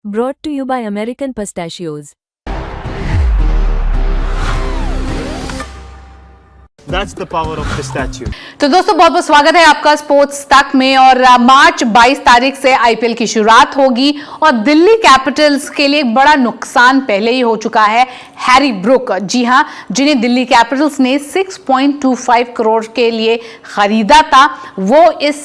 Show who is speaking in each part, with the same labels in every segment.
Speaker 1: Brought to you by American Pistachios.
Speaker 2: That's the power of pistachio.
Speaker 3: तो दोस्तों बहुत बहुत स्वागत है आपका स्पोर्ट्स तक में। और मार्च 22 तारीख से आईपीएल की शुरुआत होगी और दिल्ली कैपिटल्स के लिए एक बड़ा नुकसान पहले ही हो चुका है। हैरी ब्रुक, जी हां, जिन्हें दिल्ली कैपिटल्स ने 6.25 करोड़ के लिए खरीदा था, वो इस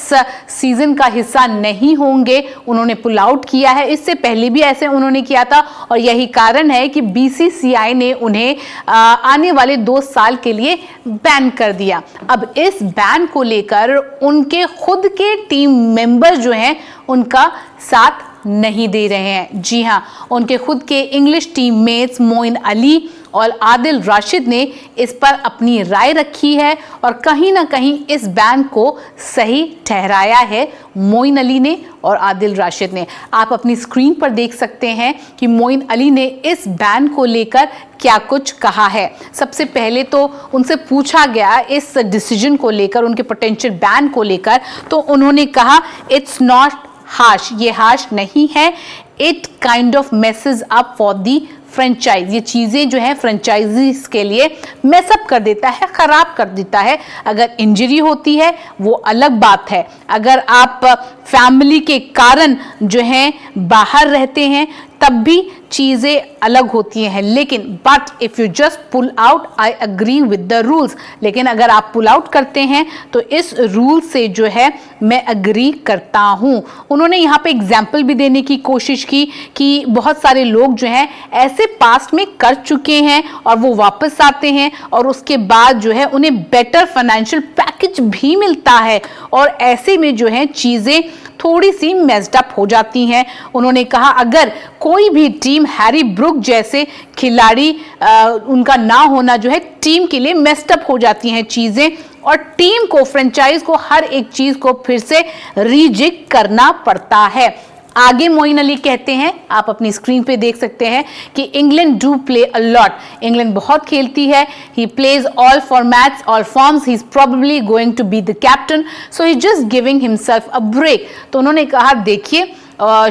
Speaker 3: सीजन का हिस्सा नहीं होंगे। उन्होंने पुल आउट किया है। इससे पहले भी ऐसे उन्होंने किया था और यही कारण है कि बीसीसीआई ने उन्हें आने वाले 2 साल के लिए बैन कर दिया। अब इस बैन को लेकर उनके खुद के टीम मेंबर जो हैं उनका साथ नहीं दे रहे हैं। जी हां, उनके खुद के इंग्लिश टीममेट्स मोइन अली और आदिल राशिद ने इस पर अपनी राय रखी है और कहीं ना कहीं इस बैन को सही ठहराया है मोइन अली ने और आदिल राशिद ने। आप अपनी स्क्रीन पर देख सकते हैं कि मोइन अली ने इस बैन को लेकर क्या कुछ कहा है। सबसे पहले तो उनसे पूछा गया इस डिसीजन को लेकर, उनके पोटेंशियल बैन को लेकर, तो उन्होंने कहा इट्स नॉट हार्श, ये हार्श नहीं है, it kind of message up for the franchise. ये चीज़ें जो है फ्रेंचाइजीज के लिए मैसअप कर देता है, ख़राब कर देता है। अगर इंजरी होती है वो अलग बात है, अगर आप फैमिली के कारण जो है बाहर रहते हैं तब भी चीज़ें अलग होती हैं। लेकिन but if you just pull out, I agree with the rules. लेकिन अगर आप पुल आउट करते हैं तो इस रूल से जो है मैं अग्री करता हूँ। उन्होंने यहाँ पे एग्जाम्पल भी देने की कोशिश की कि बहुत सारे लोग जो हैं ऐसे पास्ट में कर चुके हैं और वो वापस आते हैं और उसके बाद जो है उन्हें बेटर फाइनेंशियल पैकेज भी मिलता है और ऐसे में जो है चीज़ें थोड़ी सी मेस्ड अप हो जाती हैं। उन्होंने कहा अगर कोई भी टीम हैरी ब्रुक जैसे खिलाड़ी उनका ना होना जो है टीम के लिए मेस्ड अप हो जाती हैं चीज़ें और टीम को, फ्रेंचाइज को हर एक चीज़ को फिर से रीजिग करना पड़ता है। आगे मोइन अली कहते हैं, आप अपनी स्क्रीन पे देख सकते हैं कि England do play a lot, England बहुत खेलती है, he plays all formats all forms, he is probably going to be the captain, so he just giving himself a break. तो उन्होंने कहा देखिए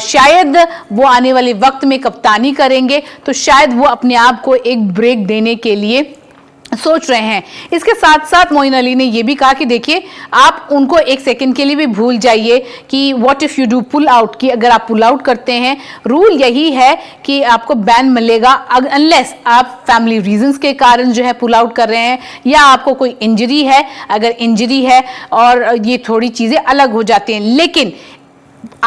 Speaker 3: शायद वो आने वाले वक्त में कप्तानी करेंगे तो शायद वो अपने आप को एक ब्रेक देने के लिए सोच रहे हैं। इसके साथ साथ मोइन अली ने यह भी कहा कि देखिए आप उनको एक सेकंड के लिए भी भूल जाइए कि what if you do pull out, की अगर आप पुल आउट करते हैं रूल यही है कि आपको बैन मिलेगा अनलेस आप फैमिली रीजंस के कारण जो है पुल आउट कर रहे हैं या आपको कोई इंजरी है। अगर इंजरी है और ये थोड़ी चीजें अलग हो जाती हैं, लेकिन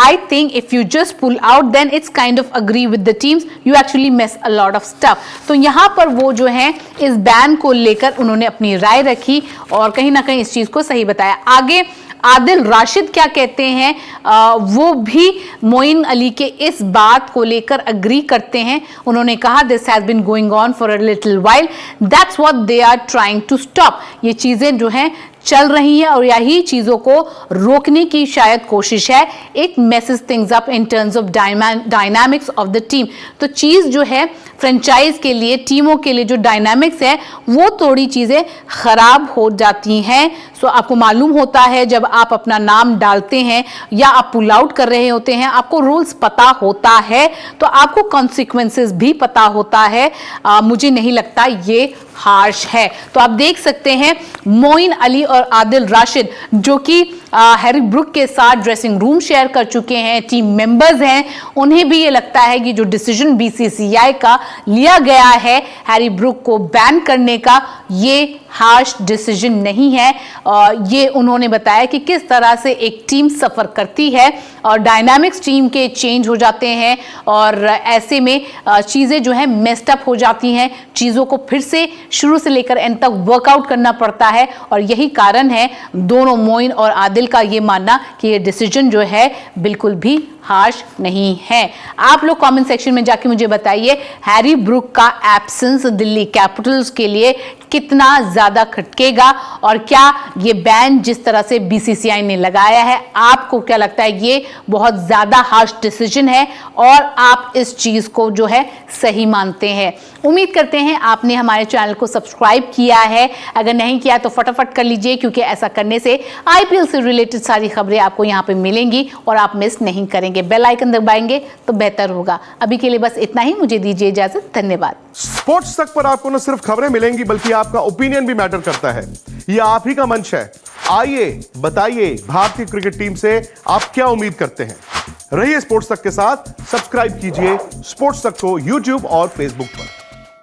Speaker 3: I think if you just pull out then it's kind of agree with the teams, you actually miss a lot of stuff। तो यहाँ पर वो जो है इस बैन को लेकर उन्होंने अपनी राय रखी और कहीं ना कहीं इस चीज़ को सही बताया। आगे आदिल राशिद क्या कहते हैं, वो भी मोइन अली के इस बात को लेकर अग्री करते हैं। उन्होंने कहा this has been going on for a little while, that's what they are trying to stop. ये चीज़ें जो हैं चल रही हैं और यही चीज़ों को रोकने की शायद कोशिश है। It message things up in terms of dynamics of the team. तो चीज़ जो है फ्रेंचाइज के लिए, टीमों के लिए जो डायनामिक्स है वो थोड़ी चीज़ें ख़राब हो जाती हैं। सो आपको मालूम होता है जब आप अपना नाम डालते हैं या आप पुल आउट कर रहे होते हैं, आपको रूल्स पता होता है तो आपको कॉन्सिक्वेंसेस भी पता होता है। मुझे नहीं लगता ये हार्श है। तो आप देख सकते हैं मोइन अली और आदिल राशिद जो कि हैरी ब्रुक के साथ ड्रेसिंग रूम शेयर कर चुके हैं, टीम मेंबर्स हैं, उन्हें भी ये लगता है कि जो डिसीजन बीसीसीआई का लिया गया है हैरी ब्रुक को बैन करने का, ये हार्श डिसीजन नहीं है। ये उन्होंने बताया कि किस तरह से एक टीम सफ़र करती है और डायनामिक्स टीम के चेंज हो जाते हैं और ऐसे में चीज़ें जो है मेस्ड अप हो जाती हैं, चीज़ों को फिर से शुरू से लेकर एंड तक वर्कआउट करना पड़ता है और यही कारण है दोनों मोइन और आदिल का ये मानना कि ये डिसीजन जो है बिल्कुल भी हार्श नहीं है। आप लोग कमेंट सेक्शन में जाके मुझे बताइए हैरी ब्रुक का एब्सेंस दिल्ली कैपिटल्स के लिए कितना ज्यादा खटकेगा और क्या ये बैन जिस तरह से बीसीसीआई ने लगाया है, आपको क्या लगता है ये बहुत ज्यादा हार्श डिसीजन है और आप इस चीज को जो है सही मानते हैं? उम्मीद करते हैं आपने हमारे चैनल को सब्सक्राइब किया है। अगर नहीं किया तो फटाफट कर लीजिए, क्योंकि ऐसा करने से आईपीएल से रिलेटेड सारी खबरें आपको यहाँ पे मिलेंगी और आप मिस नहीं करेंगे। बेल आइकन दबाएंगे तो बेहतर होगा। अभी के लिए बस इतना ही, मुझे दीजिए इजाजत। धन्यवाद।
Speaker 4: स्पोर्ट्स तक पर आपको न सिर्फ खबरें मिलेंगी बल्कि आपका ओपिनियन भी मैटर करता है। यह आप ही का मंच है। आइए बताइए, भारतीय क्रिकेट टीम से आप क्या उम्मीद करते हैं? रहिए स्पोर्ट्स तक के साथ। सब्सक्राइब कीजिए स्पोर्ट्स तक को यूट्यूब और फेसबुक पर।